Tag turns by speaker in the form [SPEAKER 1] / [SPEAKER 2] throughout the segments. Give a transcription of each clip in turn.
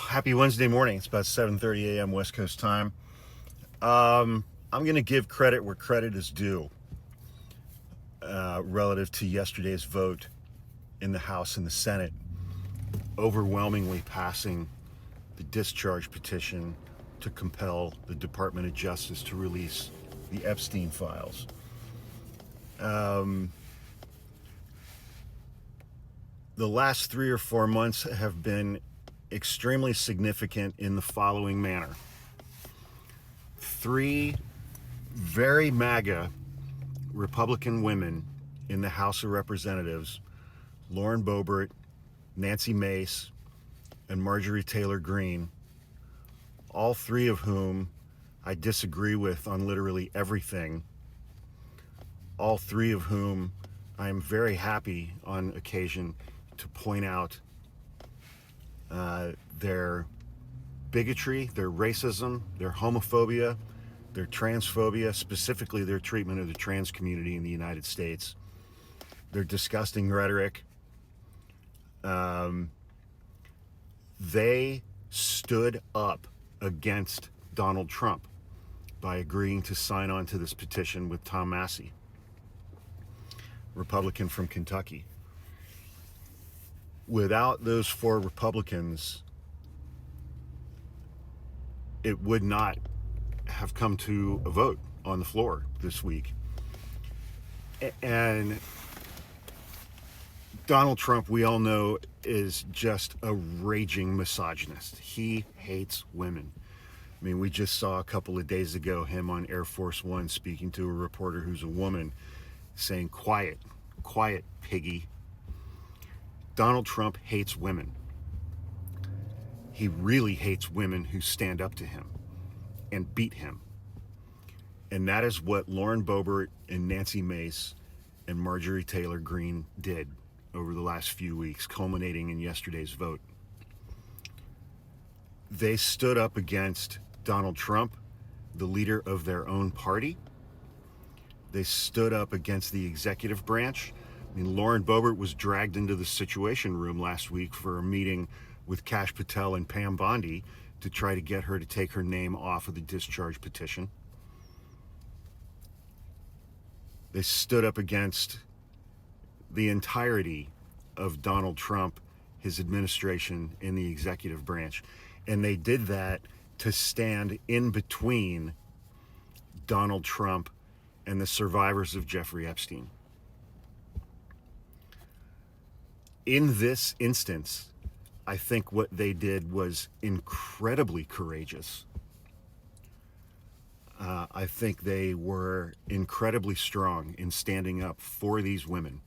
[SPEAKER 1] happy Wednesday morning. It's about 7:30 a.m. West Coast time. I'm going to give credit where credit is due relative to yesterday's vote in the House and the Senate, overwhelmingly passing the discharge petition to compel the Department of Justice to release the Epstein files. The last 3 or 4 months have been extremely significant in the following manner. 3 very MAGA Republican women in the House of Representatives, Lauren Boebert, Nancy Mace, and Marjorie Taylor Greene, all 3 of whom I disagree with on literally everything, all 3 of whom I am very happy on occasion to point out their bigotry, their racism, their homophobia, their transphobia, specifically their treatment of the trans community in the United States, their disgusting rhetoric. They stood up against Donald Trump by agreeing to sign on to this petition with Tom Massie, Republican from Kentucky. Without those 4 Republicans, it would not have come to a vote on the floor this week. And Donald Trump, we all know, is just a raging misogynist. He hates women. I mean, we just saw a couple of days ago him on Air Force One speaking to a reporter who's a woman, saying, "Quiet, quiet, piggy." Donald Trump hates women. He really hates women who stand up to him and beat him. And that is what Lauren Boebert and Nancy Mace and Marjorie Taylor Greene did over the last few weeks, culminating in yesterday's vote. They stood up against Donald Trump, the leader of their own party. They stood up against the executive branch. I mean, Lauren Boebert was dragged into the Situation Room last week for a meeting with Patel and Pam Bondi to try to get her to take her name off of the discharge petition. They stood up against the entirety of Donald Trump, his administration, in the executive branch. And they did that to stand in between Donald Trump and the survivors of Jeffrey Epstein. In this instance, I think what they did was incredibly courageous. I think they were incredibly strong in standing up for these women,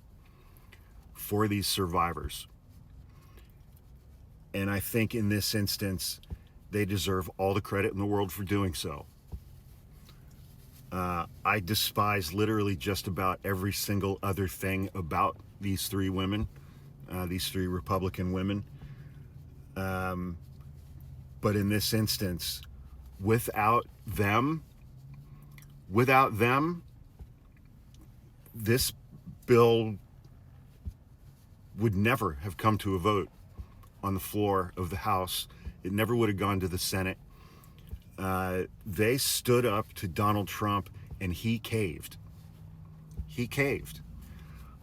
[SPEAKER 1] for these survivors. And I think in this instance, they deserve all the credit in the world for doing so. I despise literally just about every single other thing about these 3 women, these 3 Republican women. But in this instance, without them, this bill would never have come to a vote on the floor of the House. It never would have gone to the Senate. They stood up to Donald Trump, and he caved. He caved.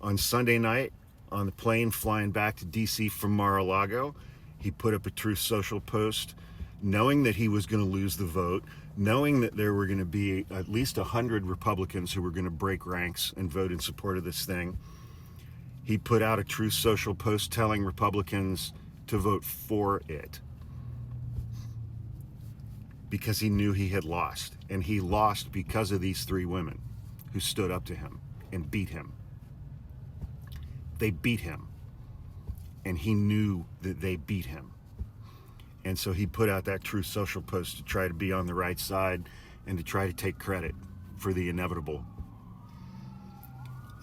[SPEAKER 1] On Sunday night, on the plane flying back to D.C. from Mar-a-Lago, he put up a Truth Social post, knowing that he was going to lose the vote, knowing that there were going to be at least 100 Republicans who were going to break ranks and vote in support of this thing. He put out a Truth Social post telling Republicans to vote for it because he knew he had lost. And he lost because of these 3 women who stood up to him and beat him. They beat him, and he knew that they beat him. And so he put out that Truth Social post to try to be on the right side and to try to take credit for the inevitable.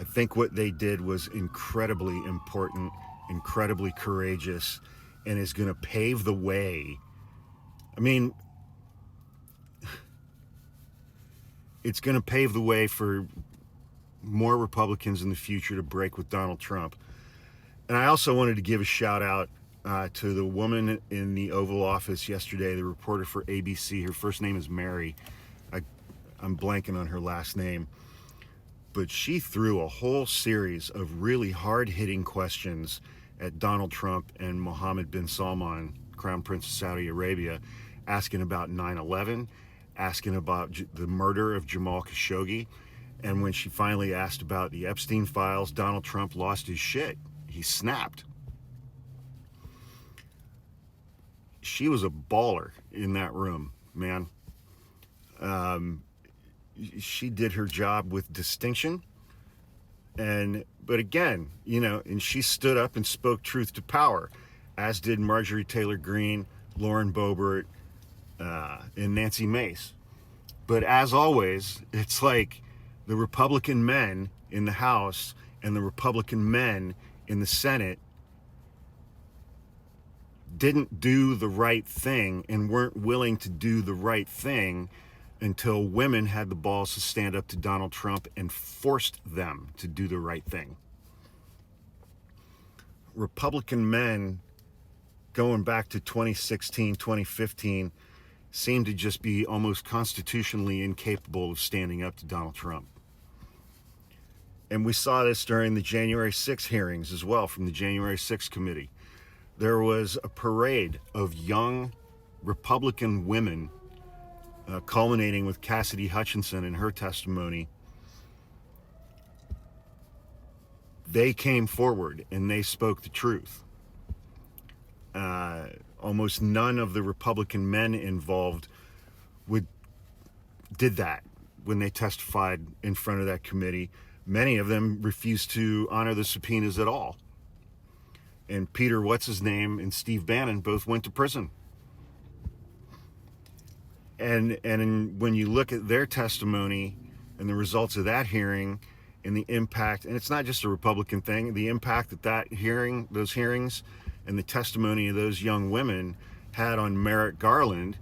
[SPEAKER 1] I think what they did was incredibly important, incredibly courageous, and is going to pave the way. I mean, it's going to pave the way for more Republicans in the future to break with Donald Trump. And I also wanted to give a shout out to the woman in the Oval Office yesterday, the reporter for ABC. Her first name is Mary. I'm blanking on her last name. But she threw a whole series of really hard-hitting questions at Donald Trump and Mohammed bin Salman, Crown Prince of Saudi Arabia, asking about 9/11, asking about the murder of Jamal Khashoggi. And when she finally asked about the Epstein files, Donald Trump lost his shit. He snapped. She was a baller in that room, man. She did her job with distinction. But again, and she stood up and spoke truth to power, as did Marjorie Taylor Greene, Lauren Boebert, and Nancy Mace. But as always, it's like the Republican men in the House and the Republican men in the Senate didn't do the right thing and weren't willing to do the right thing until women had the balls to stand up to Donald Trump and forced them to do the right thing. Republican men going back to 2016, 2015 seem to just be almost constitutionally incapable of standing up to Donald Trump. And we saw this during the January 6th hearings as well, from the January 6th committee. There was a parade of young Republican women, culminating with Cassidy Hutchinson and her testimony. They came forward and they spoke the truth. Almost none of the Republican men involved did that when they testified in front of that committee. Many of them refused to honor the subpoenas at all. And Peter What's-His-Name and Steve Bannon both went to prison. And when you look at their testimony and the results of that hearing and the impact, and it's not just a Republican thing, the impact that those hearings and the testimony of those young women had on Merrick Garland,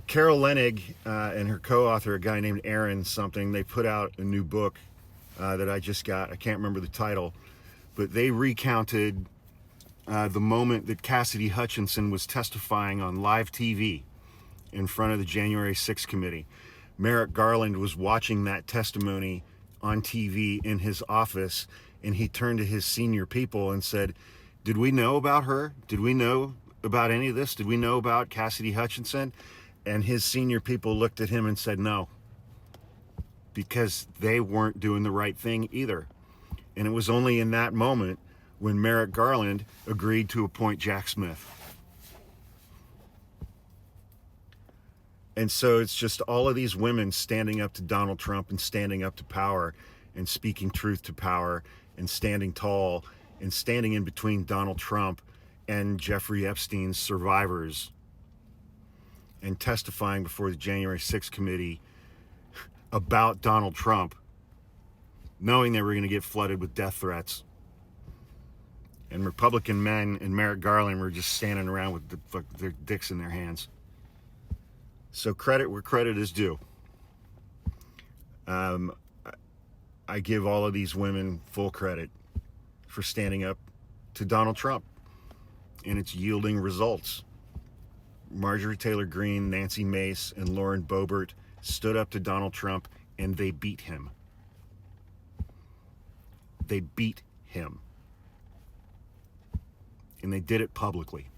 [SPEAKER 1] Carol Leonnig and her co-author, a guy named Aaron something, they put out a new book that I just got. I can't remember the title, but they recounted the moment that Cassidy Hutchinson was testifying on live TV in front of the January 6th committee. Merrick Garland was watching that testimony on TV in his office, and he turned to his senior people and said, "Did we know about her? Did we know about any of this? Did we know about Cassidy Hutchinson?" And his senior people looked at him and said no, because they weren't doing the right thing either. And it was only in that moment when Merrick Garland agreed to appoint Jack Smith. And so it's just all of these women standing up to Donald Trump and standing up to power and speaking truth to power and standing tall and standing in between Donald Trump and Jeffrey Epstein's survivors and testifying before the January 6th committee about Donald Trump, knowing they were going to get flooded with death threats. And Republican men and Merrick Garland were just standing around with their dicks in their hands. So credit where credit is due. I give all of these women full credit for standing up to Donald Trump, and it's yielding results. Marjorie Taylor Greene, Nancy Mace, and Lauren Boebert stood up to Donald Trump, and they beat him. They beat him. And they did it publicly.